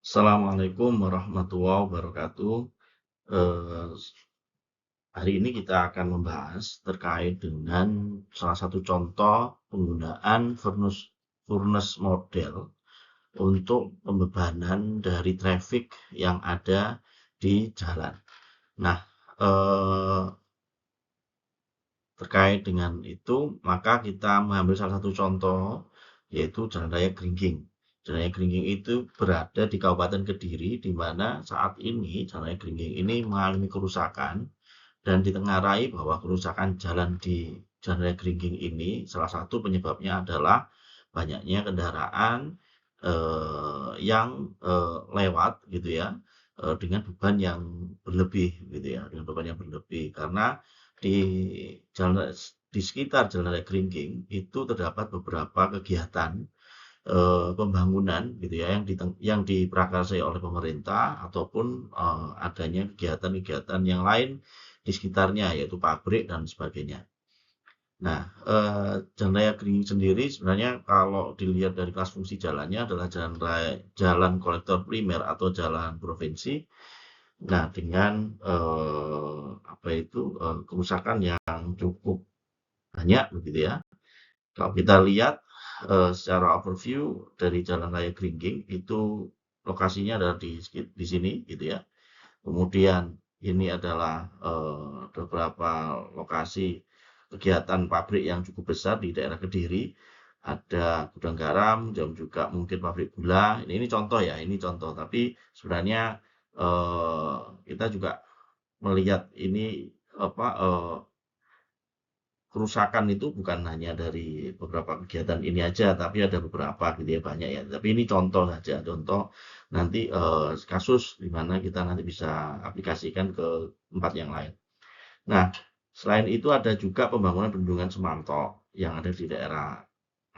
Assalamualaikum warahmatullahi wabarakatuh. Eh, Hari ini kita akan membahas terkait dengan salah satu contoh penggunaan furnace model untuk pembebanan dari traffic yang ada di jalan. Nah, eh, terkait dengan itu, maka kita mengambil salah satu contoh, yaitu Jalan Raya Gringging. Jalan Raya Gringging itu berada di Kabupaten Kediri, di mana saat ini Jalan Raya Gringging ini mengalami kerusakan, dan ditengarai bahwa kerusakan jalan di Jalan Raya Gringging ini, salah satu penyebabnya adalah banyaknya kendaraan yang lewat gitu ya, dengan beban yang berlebih gitu ya, dengan beban yang berlebih karena di jalan di sekitar Jalan Raya Gringging itu terdapat beberapa kegiatan pembangunan gitu ya yang diprakarsai oleh pemerintah ataupun adanya kegiatan-kegiatan yang lain di sekitarnya yaitu pabrik dan sebagainya. Nah, Jalan Raya Gringging sendiri sebenarnya kalau dilihat dari kelas fungsi jalannya adalah jalan kolektor primer atau jalan provinsi. Nah, dengan kerusakan yang cukup banyak begitu ya. Kalau kita lihat secara overview dari Jalan Raya Gringging itu lokasinya adalah di sini gitu ya. Kemudian ini adalah beberapa lokasi kegiatan pabrik yang cukup besar di daerah Kediri. Ada gudang garam, dan juga mungkin pabrik gula. Ini contoh ya, ini contoh. Tapi sebenarnya kita juga melihat ini apa kerusakan itu bukan hanya dari beberapa kegiatan ini aja, tapi ada beberapa gitu ya, banyak ya. Tapi ini contoh saja, contoh nanti kasus di mana kita nanti bisa aplikasikan ke tempat yang lain. Nah, selain itu ada juga pembangunan bendungan Semanto yang ada di daerah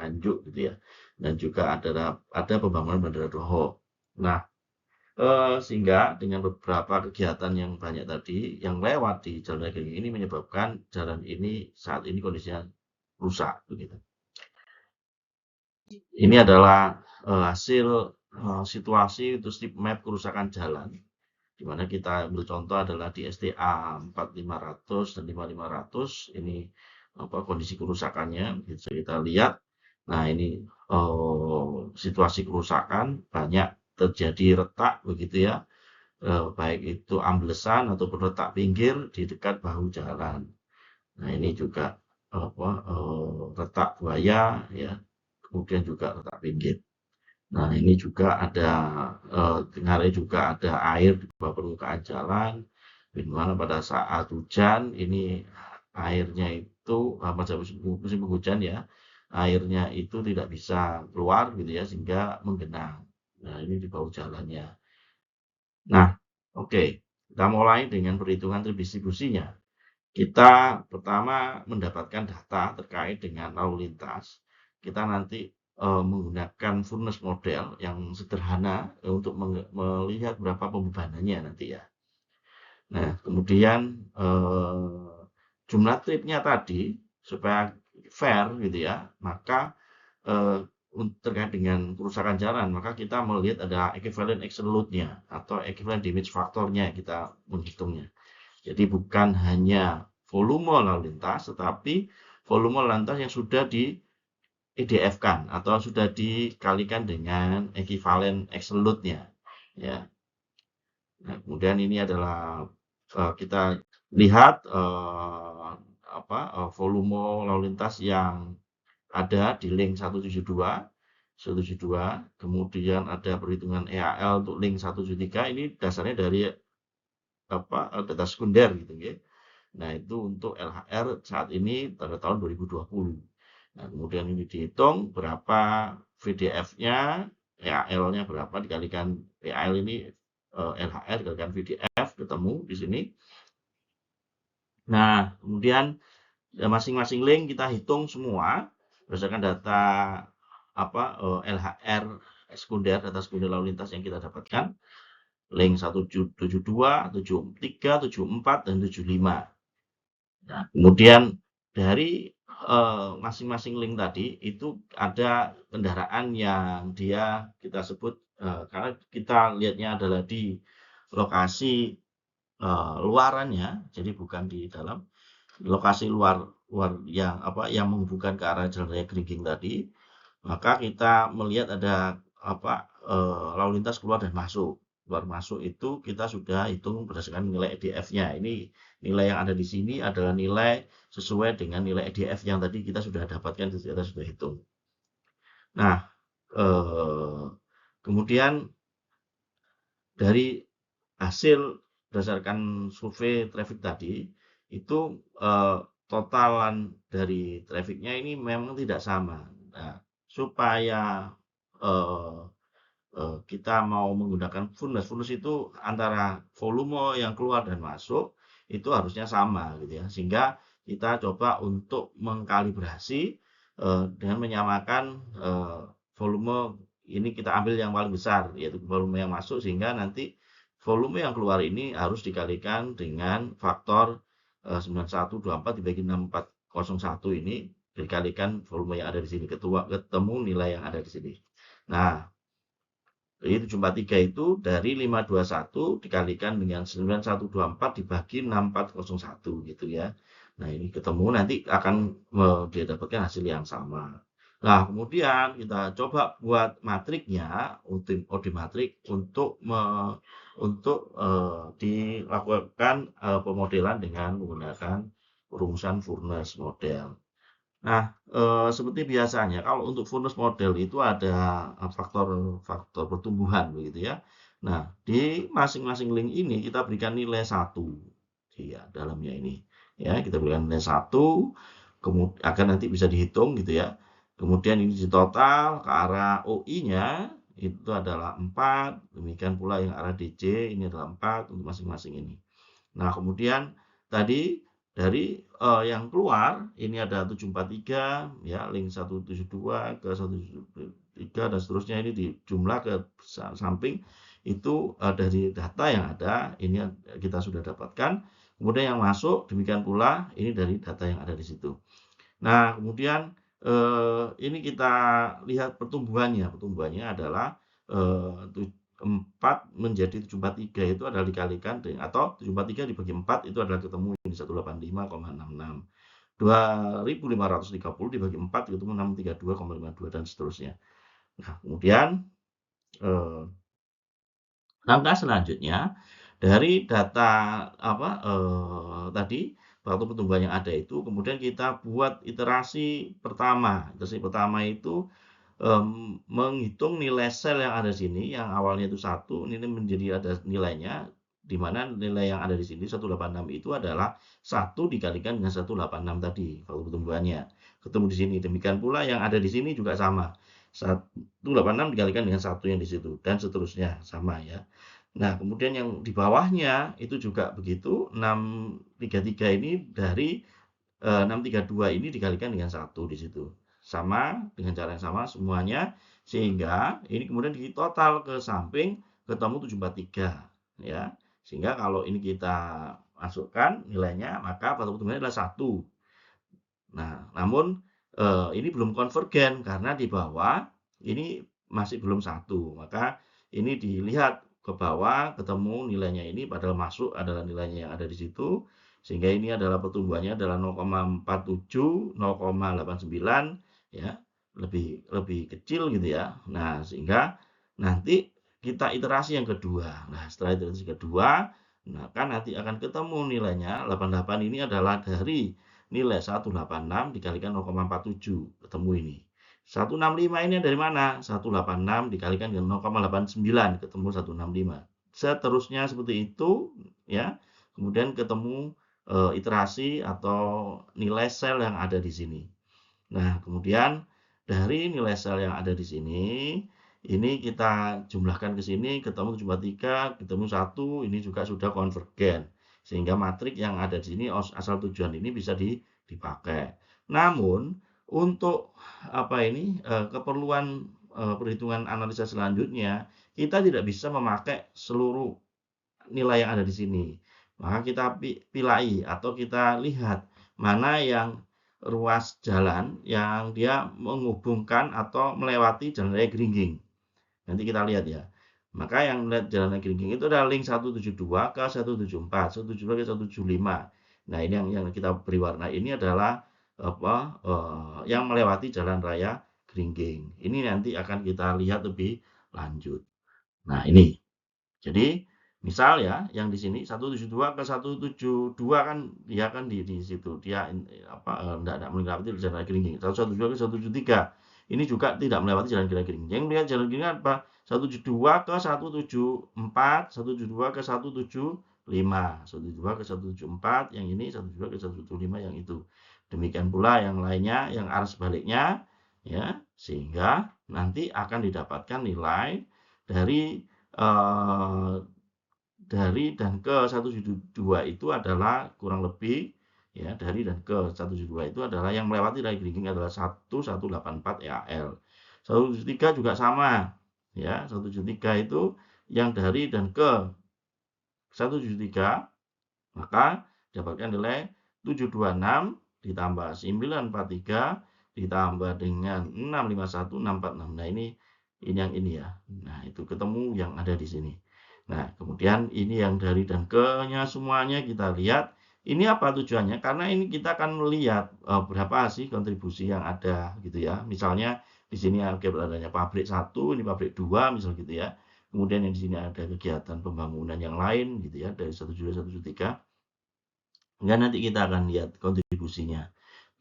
Nganjuk gitu ya. Dan juga ada pembangunan Bandara Doho. Nah, sehingga dengan beberapa kegiatan yang banyak tadi yang lewat di jalan raya ini menyebabkan jalan ini saat ini kondisinya rusak begitu. Ini adalah hasil situasi itu strip map kerusakan jalan, di mana kita ambil contoh adalah di STA 4500 dan 5500 ini kondisi kerusakannya bisa kita lihat. Nah, ini situasi kerusakan banyak terjadi retak begitu ya, baik itu amblesan ataupun retak pinggir di dekat bahu jalan. Nah, ini juga retak buaya ya, kemudian juga retak pinggir. Nah, ini juga ada dengarnya juga ada air di bawah permukaan jalan, di mana pada saat hujan ini airnya itu pada musim penghujan ya, airnya itu tidak bisa keluar gitu ya sehingga menggenang. Nah, ini di bawah jalannya. Nah, oke, kita mulai dengan perhitungan distribusinya. Kita pertama mendapatkan data terkait dengan lalu lintas. Kita nanti menggunakan furnace model yang sederhana untuk melihat berapa pembebanannya nanti ya. Nah, kemudian jumlah tripnya tadi supaya fair gitu ya, maka eh, terkait dengan kerusakan jalan, maka kita melihat ada equivalent action load-nya atau equivalent damage factor-nya kita menghitungnya. Jadi bukan hanya volume lalu lintas, tetapi volume lalu lintas yang sudah di EDF-kan atau sudah dikalikan dengan ekivalen action load-nya. Ya. Nah, kemudian ini adalah kita lihat volume lalu lintas yang ada di link 172, kemudian ada perhitungan EAL untuk link 173, ini dasarnya dari data sekunder gitu ya. Nah, itu untuk LHR saat ini pada tahun 2020. Nah, kemudian ini dihitung berapa VDF-nya, EAL-nya berapa dikalikan EAL ini LHR dikalikan VDF ketemu di sini. Nah, kemudian masing-masing link kita hitung semua berdasarkan data LHR sekunder, data sekunder lalu lintas yang kita dapatkan. Link 172, 73, 74, dan 75. Nah, kemudian dari masing-masing link tadi itu ada kendaraan yang dia kita sebut karena kita lihatnya adalah di lokasi luarannya, jadi bukan di dalam lokasi luar yang menghubungkan ke arah jalan raya Gringging tadi, maka kita melihat ada lalu lintas keluar dan masuk. Keluar masuk itu kita sudah hitung berdasarkan nilai EDF-nya. Ini nilai yang ada di sini adalah nilai sesuai dengan nilai EDF yang tadi kita sudah dapatkan, kita sudah hitung. Nah, kemudian dari hasil berdasarkan survei traffic tadi, itu totalan dari trafficnya ini memang tidak sama. Nah, supaya kita mau menggunakan furnace itu antara volume yang keluar dan masuk itu harusnya sama gitu ya. Sehingga kita coba untuk mengkalibrasi dengan menyamakan volume ini kita ambil yang paling besar yaitu volume yang masuk, sehingga nanti volume yang keluar ini harus dikalikan dengan faktor 9124 dibagi 6401 ini dikalikan volume yang ada di sini, ketemu nilai yang ada di sini. Nah, jadi 743 itu dari 521 dikalikan dengan 9124 dibagi 6401 gitu ya. Nah, ini ketemu nanti akan didapatkan hasil yang sama. Nah, kemudian kita coba buat matriknya, OD matrik untuk dilakukan pemodelan dengan menggunakan rumusan Furness model. Nah, seperti biasanya kalau untuk furnace model itu ada faktor pertumbuhan begitu ya. Nah, di masing-masing link ini kita berikan nilai 1 ya dalamnya ini. Ya, kita berikan nilai 1 agar nanti bisa dihitung gitu ya. Kemudian ini di total ke arah OI-nya itu adalah 4, demikian pula yang arah DC ini adalah 4 untuk masing-masing ini. Nah, kemudian tadi dari yang keluar ini ada 743 ya, link 172 ke 173 dan seterusnya, ini dijumlah ke samping itu dari data yang ada ini kita sudah dapatkan. Kemudian yang masuk demikian pula ini dari data yang ada di situ. Nah, kemudian ini kita lihat pertumbuhannya. Pertumbuhannya adalah 4 menjadi 743 itu adalah dikalikan dengan, atau 743 dibagi 4 itu adalah ketemu ini 185,66. 2530 dibagi 4 ketemu 632,52 dan seterusnya. Nah, kemudian langkah selanjutnya dari data tadi waktu pertumbuhan yang ada itu, kemudian kita buat iterasi pertama. Iterasi pertama itu menghitung nilai sel yang ada di sini, yang awalnya itu 1, ini menjadi ada nilainya, di mana nilai yang ada di sini 186 itu adalah 1 dikalikan dengan 186 tadi, waktu pertumbuhannya. Ketemu di sini. Demikian pula yang ada di sini juga sama. 186 dikalikan dengan 1 yang di situ, dan seterusnya sama ya. Nah, kemudian yang di bawahnya itu juga begitu, 633 ini dari 632 ini dikalikan dengan 1 di situ. Sama, dengan cara yang sama semuanya, sehingga ini kemudian ditotal ke samping ketemu 743 ya. Sehingga kalau ini kita masukkan nilainya, maka pada pertumbuhannya adalah 1. Nah, namun ini belum konvergen karena di bawah ini masih belum 1. Maka ini dilihat ke bawah ketemu nilainya ini, padahal masuk adalah nilainya yang ada di situ, sehingga ini adalah pertumbuhannya adalah 0,47, 0,89 ya, lebih kecil gitu ya. Nah, sehingga nanti kita iterasi yang kedua. Nah, setelah iterasi kedua, nah kan nanti akan ketemu nilainya 88 ini adalah dari nilai 186 dikalikan 0,47, ketemu ini. 165 ini dari mana? 186 dikalikan dengan 0,89 ketemu 165. Seterusnya seperti itu ya. Kemudian ketemu iterasi atau nilai sel yang ada di sini. Nah, kemudian dari nilai sel yang ada di sini ini kita jumlahkan ke sini ketemu 743, ketemu 1, ini juga sudah konvergen. Sehingga matrik yang ada di sini asal tujuan ini bisa dipakai. Namun untuk keperluan perhitungan analisa selanjutnya, kita tidak bisa memakai seluruh nilai yang ada di sini. Maka kita pilih atau kita lihat mana yang ruas jalan yang dia menghubungkan atau melewati jalan raya Gringging. Nanti kita lihat ya. Maka yang jalan geringsing itu adalah link 172 ke 174, 172 ke 175. Nah, ini yang kita beri warna ini adalah apa yang melewati jalan raya Gringging. Ini nanti akan kita lihat lebih lanjut. Nah, ini. Jadi misal ya, yang di sini 172 ke 172 kan dia kan di situ dia enggak melewati jalan raya Gringging. 172 ke 173 ini juga tidak melewati jalan raya Gringging. Yang melihat jalan Gringging apa? 172 ke 174, 172 ke 175, 172 ke 174 yang ini, 172 ke 175 yang itu. Demikian pula yang lainnya, yang arah sebaliknya ya, sehingga nanti akan didapatkan nilai dari dan ke 172 itu adalah kurang lebih ya dari dan ke 172 itu adalah yang melewati raya Gringging adalah 1184 EAL. 173 juga sama ya, 173 itu yang dari dan ke 173 maka dapatkan nilai 726 ditambah 943 ditambah dengan 651 646. Nah, ini yang ini ya. Nah, itu ketemu yang ada di sini. Nah, kemudian ini yang dari dan ke-nya semuanya kita lihat. Ini apa tujuannya? Karena ini kita akan melihat berapa sih kontribusi yang ada gitu ya. Misalnya di sini adanya pabrik 1, ini pabrik 2 misal gitu ya. Kemudian yang di sini ada kegiatan pembangunan yang lain gitu ya dari 173 173. Enggak, nanti kita akan lihat kontribusinya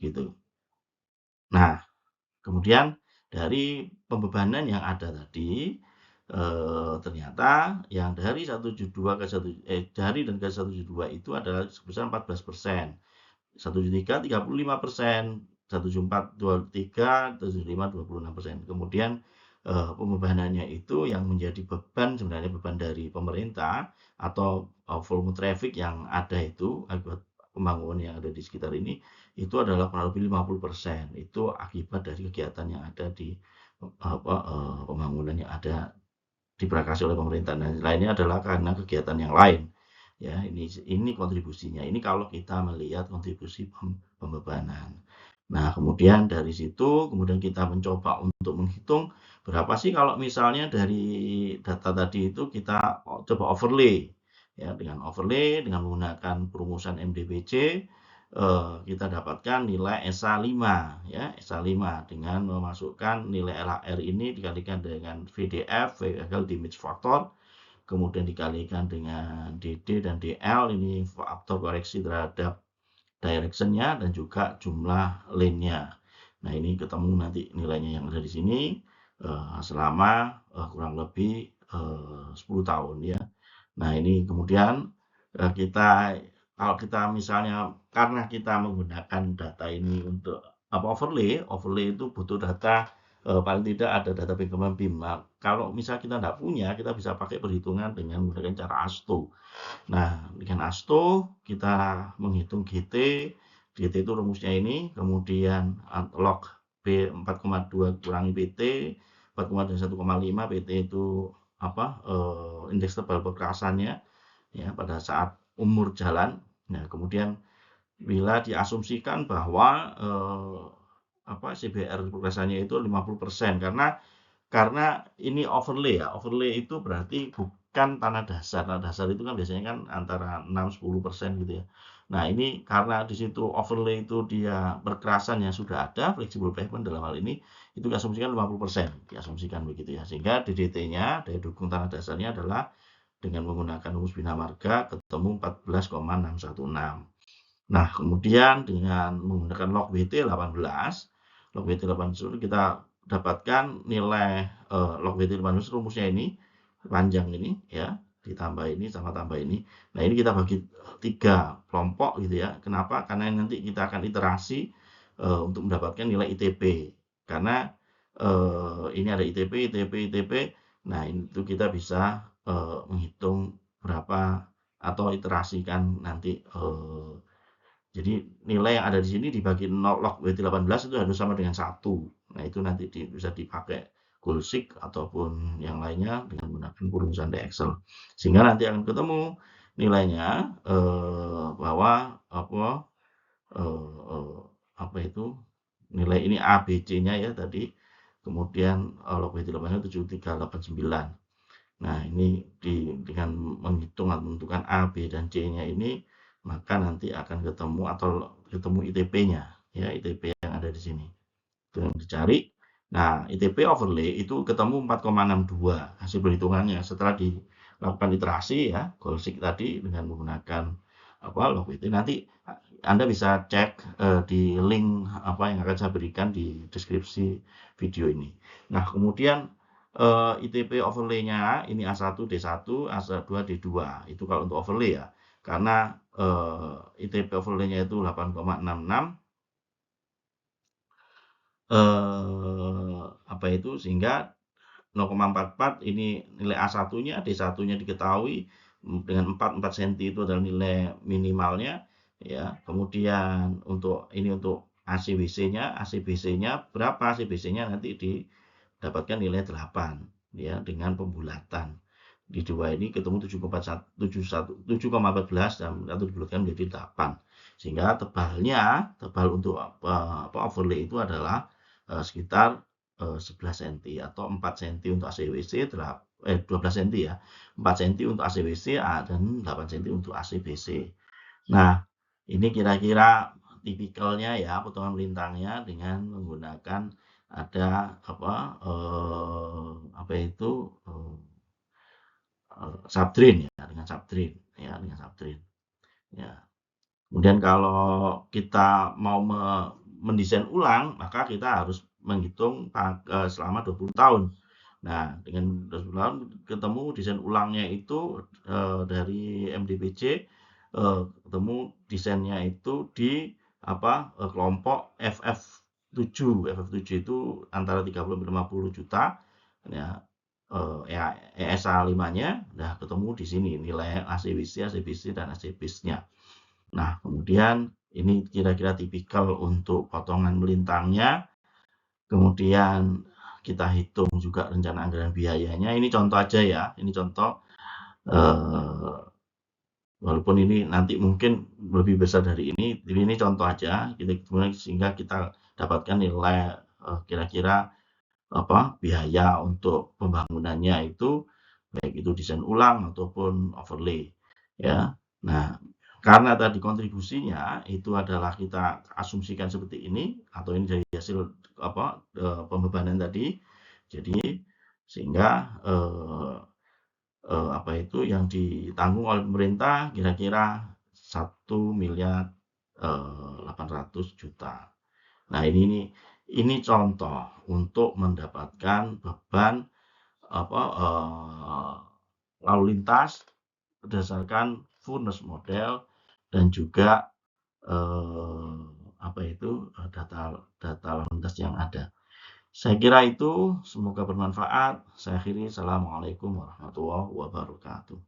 gitu. Nah, kemudian dari pembebanan yang ada tadi ternyata yang dari 172 ke 1 dari dan ke 172 itu adalah sebesar 14%. 173 35%, 174 23, 175 26%. Kemudian pembebanannya itu yang menjadi beban sebenarnya beban dari pemerintah atau volume traffic yang ada itu akibat pembangunan yang ada di sekitar ini itu adalah kurang lebih 50%. Itu akibat dari kegiatan yang ada di pembangunan yang ada diprakarsai oleh pemerintah. Dan lainnya adalah karena kegiatan yang lain. Ya, ini kontribusinya. Ini kalau kita melihat kontribusi pembebanan. Nah, kemudian dari situ kemudian kita mencoba untuk menghitung berapa sih kalau misalnya dari data tadi itu kita coba overlay. Ya, dengan overlay dengan menggunakan perumusan MDPC kita dapatkan nilai SA5 ya, SA5 dengan memasukkan nilai LHR ini dikalikan dengan VDF, Vehicle Damage Factor, kemudian dikalikan dengan DD dan DL, ini faktor koreksi terhadap direction-nya dan juga jumlah lane-nya. Nah, ini ketemu nanti nilainya yang ada di sini selama kurang lebih 10 tahun ya. Nah, ini kemudian kalau kita misalnya karena kita menggunakan data ini untuk overlay itu butuh data paling tidak ada data bagaimana BIM. Nah, kalau misalnya kita tidak punya, kita bisa pakai perhitungan dengan menggunakan cara ASTO. Nah, dengan ASTO kita menghitung GT. GT itu rumusnya ini, kemudian log B 4,2 kurangi PT, 4,1,5 PT itu indeks tebal perkerasannya ya pada saat umur jalan. Nah, kemudian bila diasumsikan bahwa CBR perkerasannya itu 50% karena ini overlay ya. Overlay itu berarti bukan tanah dasar. Tanah dasar itu kan biasanya kan antara 6-10% gitu ya. Nah, ini karena di situ overlay itu dia perkerasan yang sudah ada, flexible pavement dalam hal ini, itu diasumsikan 50%. Diasumsikan begitu ya. Sehingga DDT-nya, daya dukung tanah dasarnya adalah dengan menggunakan rumus bina marga ketemu 14,616. Nah, kemudian dengan menggunakan log WT 18, log WT 18 kita dapatkan nilai log WT 18 rumusnya ini panjang ini ya, ditambah ini sama tambah ini. Nah, ini kita bagi 3 kelompok gitu ya. Kenapa? Karena nanti kita akan iterasi untuk mendapatkan nilai ITP. Karena ini ada ITP, ITP, ITP. Nah, itu kita bisa menghitung berapa atau iterasikan nanti jadi nilai yang ada di sini dibagi 0 log W18 itu harus sama dengan 1. Nah, itu nanti bisa dipakai Gulsik ataupun yang lainnya dengan menggunakan perumusan di Excel. Sehingga nanti akan ketemu nilainya bahwa itu nilai ini ABC-nya ya tadi. Kemudian log W18 7389. Nah, ini dengan menghitung atau menentukan A, B, dan C-nya ini, maka nanti akan ketemu atau ketemu ITP-nya, ya, ITP yang ada di sini. Itu yang dicari. Nah, ITP overlay itu ketemu 4,62 hasil perhitungannya setelah dilakukan iterasi ya, goalseek tadi dengan menggunakan log itu. Nanti Anda bisa cek di link yang akan saya berikan di deskripsi video ini. Nah, kemudian ITP overlay-nya ini A1, D1, A2, D2. Itu kalau untuk overlay ya. Karena ITP overlay-nya itu 8,66 sehingga 0,44 ini nilai A1-nya, D1-nya diketahui dengan 4 cm itu adalah nilai minimalnya ya. Kemudian untuk ACBC-nya, berapa ACBC-nya nanti didapatkan nilai 8 ya dengan pembulatan. Di dua ini ketemu 7,14 dan atau dibulatkan menjadi 8. Sehingga tebal untuk overlay itu adalah sekitar 11 cm atau 4 cm untuk ACWC, 12 cm ya. 4 cm untuk ACWC dan 8 cm untuk ACBC. Nah, ini kira-kira tipikalnya ya, potongan melintangnya dengan menggunakan ada subdrain ya, dengan subdrain ya. Kemudian kalau kita mau mendesain ulang, maka kita harus menghitung selama 20 tahun. Nah, dengan 20 tahun ketemu desain ulangnya itu dari MDPJ, ketemu desainnya itu di kelompok FF7. FF7 itu antara 30-50 juta ya. ESA 5-nya, nah ketemu di sini nilai ACBC, ACBC, dan ACBIS-nya. Nah, kemudian ini kira-kira tipikal untuk potongan melintangnya. Kemudian kita hitung juga rencana anggaran biayanya. Ini contoh aja ya, ini contoh. Walaupun ini nanti mungkin lebih besar dari ini contoh aja. Sehingga kita dapatkan nilai kira-kira biaya untuk pembangunannya itu, baik itu desain ulang ataupun overlay ya. Nah, karena tadi kontribusinya itu adalah kita asumsikan seperti ini atau ini dari hasil pembebanan tadi. Jadi sehingga yang ditanggung oleh pemerintah kira-kira 1.800.000.000. Nah, ini contoh untuk mendapatkan beban lalu lintas berdasarkan furnace model dan juga data lalu lintas yang ada. Saya kira itu, semoga bermanfaat. Saya akhiri. Assalamualaikum warahmatullahi wabarakatuh.